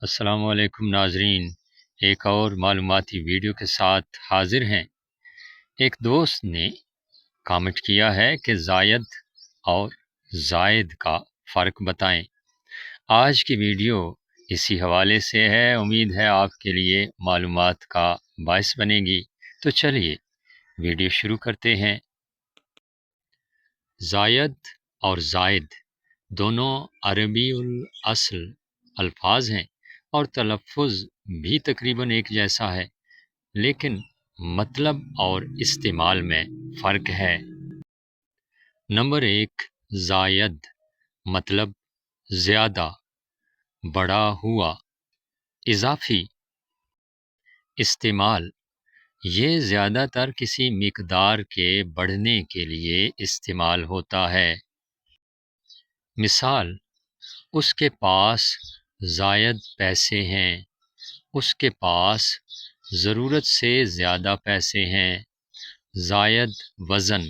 السلام علیکم ناظرین، ایک اور معلوماتی ویڈیو کے ساتھ حاضر ہیں۔ ایک دوست نے کامنٹ کیا ہے کہ زائد اور زائد کا فرق بتائیں۔ آج کی ویڈیو اسی حوالے سے ہے، امید ہے آپ کے لیے معلومات کا باعث بنے گی۔ تو چلیے ویڈیو شروع کرتے ہیں۔ زائد اور زائد دونوں عربی الاصل الفاظ ہیں اور تلفظ بھی تقریباً ایک جیسا ہے، لیکن مطلب اور استعمال میں فرق ہے۔ نمبر 1، زائد مطلب زیادہ، بڑا ہوا، اضافی۔ استعمال، یہ زیادہ تر کسی مقدار کے بڑھنے کے لیے استعمال ہوتا ہے۔ مثال، اس کے پاس زائد پیسے ہیں، اس کے پاس ضرورت سے زیادہ پیسے ہیں۔ زائد وزن،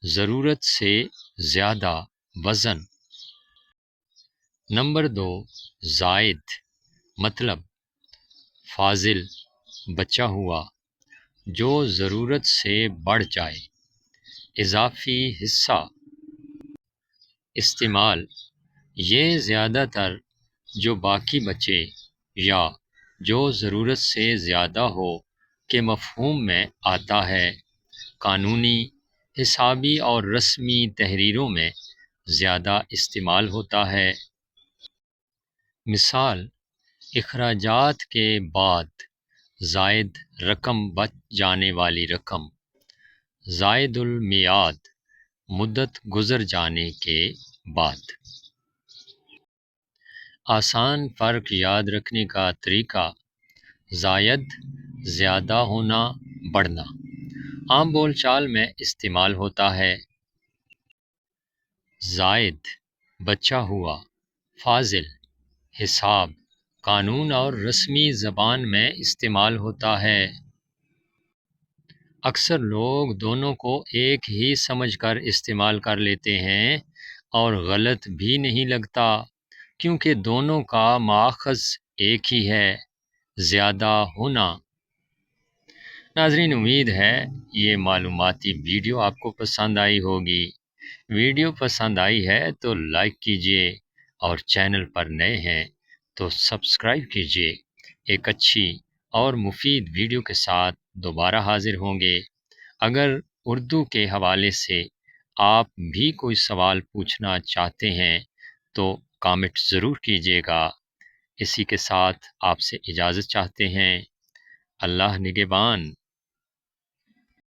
ضرورت سے زیادہ وزن۔ نمبر 2، زائد مطلب فاضل، بچا ہوا، جو ضرورت سے بڑھ جائے، اضافی حصہ۔ استعمال، یہ زیادہ تر جو باقی بچے یا جو ضرورت سے زیادہ ہو کے مفہوم میں آتا ہے۔ قانونی، حسابی اور رسمی تحریروں میں زیادہ استعمال ہوتا ہے۔ مثال، اخراجات کے بعد زائد رقم بچ جانے والی رقم۔ زائد المیعاد، مدت گزر جانے کے بعد۔ آسان فرق یاد رکھنے کا طریقہ: زائد زیادہ ہونا، بڑھنا، عام بول چال میں استعمال ہوتا ہے۔ زائد بچا ہوا، فاضل، حساب، قانون اور رسمی زبان میں استعمال ہوتا ہے۔ اکثر لوگ دونوں کو ایک ہی سمجھ کر استعمال کر لیتے ہیں اور غلط بھی نہیں لگتا، کیونکہ دونوں کا ماخذ ایک ہی ہے، زیادہ ہونا۔ ناظرین، امید ہے یہ معلوماتی ویڈیو آپ کو پسند آئی ہوگی۔ ویڈیو پسند آئی ہے تو لائک کیجیے اور چینل پر نئے ہیں تو سبسکرائب کیجیے۔ ایک اچھی اور مفید ویڈیو کے ساتھ دوبارہ حاضر ہوں گے۔ اگر اردو کے حوالے سے آپ بھی کوئی سوال پوچھنا چاہتے ہیں تو کامنٹ ضرور کیجیے گا۔ اسی کے ساتھ آپ سے اجازت چاہتے ہیں۔ اللہ نگہبان۔